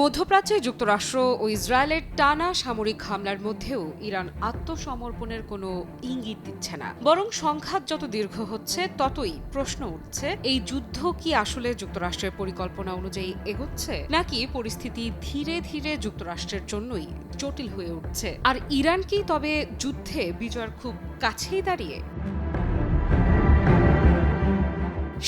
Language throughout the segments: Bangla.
মধ্যপ্রাচ্যে যুক্তরাষ্ট্র ও ইসরায়েলের টানা সামরিক হামলার মধ্যেও ইরান আত্মসমর্পণের কোনো ইঙ্গিত দিচ্ছে না, বরং সংঘাত যত দীর্ঘ হচ্ছে ততই প্রশ্ন উঠছে, এই যুদ্ধ কি আসলে যুক্তরাষ্ট্রের পরিকল্পনা অনুযায়ী এগোচ্ছে, নাকি পরিস্থিতি ধীরে ধীরে যুক্তরাষ্ট্রের জন্যই জটিল হয়ে উঠছে। আর ইরান কি তবে যুদ্ধে বিজয়ের খুব কাছেই দাঁড়িয়ে?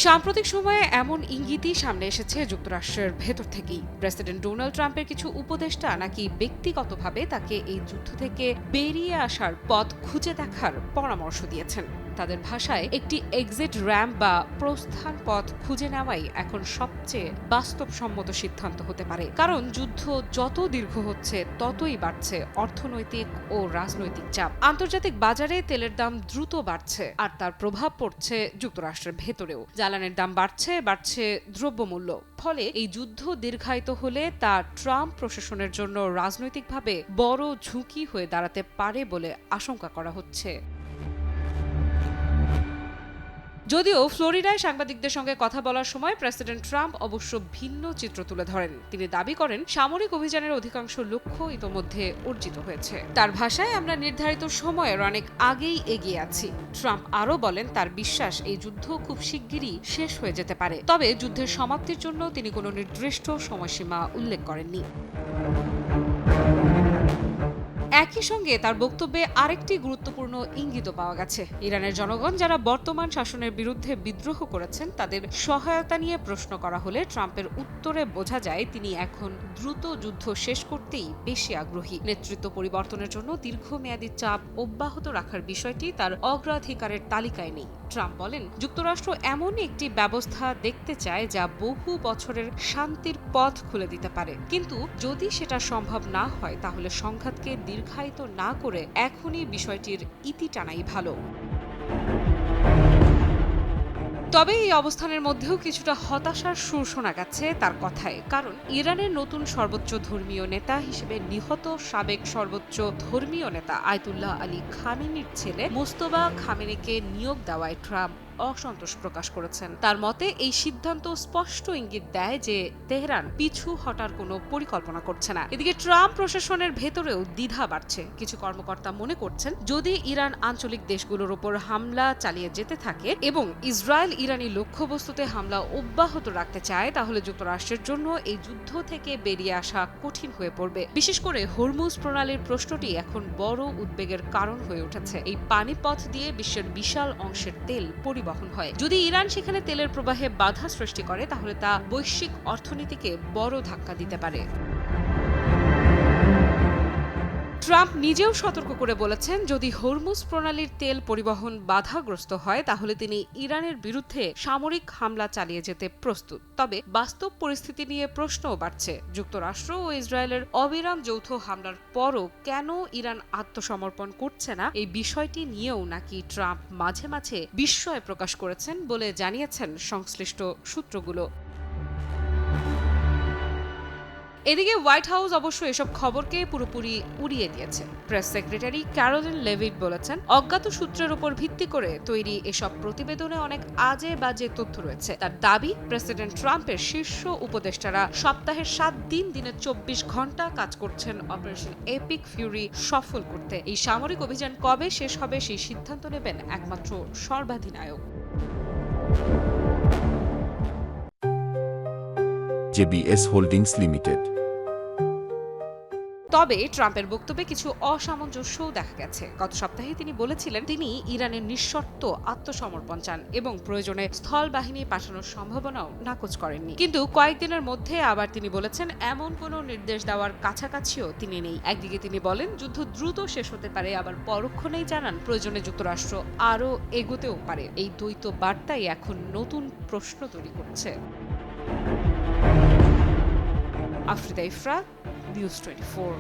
সাম্প্রতিক সময়ে এমন ইঙ্গিতই সামনে এসেছে যুক্তরাষ্ট্রের ভেতর থেকেই। প্রেসিডেন্ট ডোনাল্ড ট্রাম্পের কিছু উপদেষ্টা নাকি ব্যক্তিগতভাবে তাকে এই যুদ্ধ থেকে বেরিয়ে আসার পথ খুঁজে দেখার পরামর্শ দিয়েছেন। তাদের ভাষায় একটি এক্সিট র্যাম্প বা প্রস্থান পথ খুঁজে নেওয়াই এখন সবচেয়ে বাস্তবসম্মত সিদ্ধান্ত হতে পারে, কারণ যুদ্ধ যত দীর্ঘ হচ্ছে ততই বাড়ছে অর্থনৈতিক ও রাজনৈতিক চাপ। আন্তর্জাতিক বাজারে তেলের দাম দ্রুত বাড়ছে, আর তার প্রভাব পড়ছে যুক্তরাষ্ট্রের ভেতরেও। জ্বালানির দাম বাড়ছে দ্রব্যমূল্য। ফলে এই যুদ্ধ দীর্ঘায়িত হলে তা ট্রাম্প প্রশাসনের জন্য রাজনৈতিকভাবে বড় ঝুঁকি হয়ে দাঁড়াতে পারে বলে আশঙ্কা করা হচ্ছে। যদিও ফ্লোরিডায় সাংবাদিকদের সঙ্গে কথা বলার সময় প্রেসিডেন্ট ট্রাম্প অবশ্য ভিন্ন চিত্র তুলে ধরেন। তিনি দাবি করেন, সামরিক অভিযানের অধিকাংশ লক্ষ্য ইতোমধ্যে অর্জিত হয়েছে। তার ভাষায়, আমরা নির্ধারিত সময়ের অনেক আগেই এগিয়ে আছি। ট্রাম্প আরও বলেন, তার বিশ্বাস এই যুদ্ধ খুব শিগগিরই শেষ হয়ে যেতে পারে। তবে যুদ্ধের সমাপ্তির জন্য তিনি কোনো নির্দিষ্ট সময়সীমা উল্লেখ করেননি। একই সঙ্গে তার বক্তব্যে আরেকটি গুরুত্বপূর্ণ ইঙ্গিত পাওয়া গেছে। ইরানের জনগণ যারা বর্তমান শাসনের বিরুদ্ধে বিদ্রোহ করেছেন তাদের সহায়তা নিয়ে প্রশ্ন করা হলে ট্রাম্পের উত্তরে বোঝা যায় তিনি এখন দ্রুত যুদ্ধ শেষ করতেই বেশি আগ্রহী। নেতৃত্ব পরিবর্তনের জন্য দীর্ঘমেয়াদী চাপ অব্যাহত রাখার বিষয়টি তার অগ্রাধিকারের তালিকায় নেই। ট্রাম্প বলেন, যুক্তরাষ্ট্র এমন একটি ব্যবস্থা দেখতে চায় যা বহু বছরের শান্তির পথ খুলে দিতে পারে, কিন্তু যদি সেটা সম্ভব না হয় তাহলে সংঘাতকে দীর্ঘায়িত না করে এখনই বিষয়টির ইতি টানাই ভালো। তবে এই অবস্থানের মধ্যেও কিছুটা হতাশার সুর শোনা গেছে তার কথায়, কারণ ইরানের নতুন সর্বোচ্চ ধর্মীয় নেতা হিসেবে নিহত সাবেক সর্বোচ্চ ধর্মীয় নেতা আয়াতুল্লাহ আলী খামেনির ছেলে মোস্তফা খামেনিকে নিয়োগ দেওয়ায় ট্রাম্প অসন্তোষ প্রকাশ করেছেন। তার মতে এই সিদ্ধান্ত স্পষ্ট ইঙ্গিত দেয় যে তেহরান পিছু হটার কোনো পরিকল্পনা করছে না। এদিকে ট্রাম্প প্রশাসনের ভেতরেও দ্বিধা বাড়ছে। কিছু কর্মকর্তা মনে করছেন, যদি ইরান আঞ্চলিক দেশগুলোর উপর হামলা চালিয়ে যেতে থাকে এবং ইসরায়েল ইরানি লক্ষ্যবস্তুতে হামলা অব্যাহত রাখতে চায়, তাহলে যুক্তরাষ্ট্রের জন্য এই যুদ্ধ থেকে বেরিয়ে আসা কঠিন হয়ে পড়বে। বিশেষ করে হরমুজ প্রণালীর প্রশ্নটি এখন বড় উদ্বেগের কারণ হয়ে উঠেছে। এই পানিপথ দিয়ে বিশ্বের বিশাল অংশের তেল পরিবহন হয়। যদি ইরান সেখানে তেলের প্রবাহে বাধা সৃষ্টি করে তাহলে তা বৈশ্বিক অর্থনীতিকে বড় ধাক্কা দিতে পারে। ট্রাম্প নিজেও সতর্ক করে বলেছেন, যদি হরমুজ প্রণালীর তেল পরিবহন বাধাগ্রস্ত হয় তাহলে তিনি ইরানের বিরুদ্ধে সামরিক হামলা চালিয়ে যেতে প্রস্তুত। তবে বাস্তব পরিস্থিতি নিয়ে প্রশ্নও বাড়ছে। যুক্তরাষ্ট্র ও ইসরায়েলের অবিরাম যৌথ হামলার পরও কেন ইরান আত্মসমর্পণ করছে না, এই বিষয়টি নিয়েও নাকি ট্রাম্প মাঝে মাঝে বিস্ময় প্রকাশ করেছেন বলে জানিয়েছেন সংশ্লিষ্ট সূত্রগুলো। এদিকে হোয়াইট হাউস অবশ্য এসব খবরকে পুরোপুরি উড়িয়ে দিয়েছে। প্রেস সেক্রেটারি ক্যারোলিন লেভিট বলেছেন, অজ্ঞাত সূত্রের উপর ভিত্তি করে তৈরি এসব প্রতিবেদনে অনেক আজে বাজে তথ্য রয়েছে। তার দাবি, প্রেসিডেন্ট ট্রাম্পের শীর্ষ উপদেষ্টারা সপ্তাহের 7 দিন দিনে 24 ঘন্টা কাজ করছেন অপারেশন এপিক ফিউরি সফল করতে। এই সামরিক অভিযান কবে শেষ হবে সেই সিদ্ধান্ত নেবেন একমাত্র সর্বাধিনায়ক। JBS holdings limited. তবে ট্রাম্পের বক্তব্যে কিছু অসামঞ্জস্যও দেখা গেছে। গত সপ্তাহে তিনি বলেছিলেন, তিনি ইরানের নিঃশর্ত আত্মসমর্পণ চান এবং প্রয়োজনে স্থল বাহিনী পাঠানোর সম্ভাবনাও নাকচ করেননি। কিন্তু কয়েকদিনের মধ্যে আবার তিনি বলেছেন, এমন কোনো নির্দেশ দেওয়ার কাছাকাছিও তিনি নেই। একদিকে তিনি বলেন যুদ্ধ দ্রুত শেষ হতে পারে, আবার পরক্ষণেই জানান প্রয়োজনে যুক্তরাষ্ট্র আরও এগোতেও পারে। এই দ্বৈত বার্তাই এখন নতুন প্রশ্ন তৈরি করছে। আফরিদা ইফরা, নিউজ 24।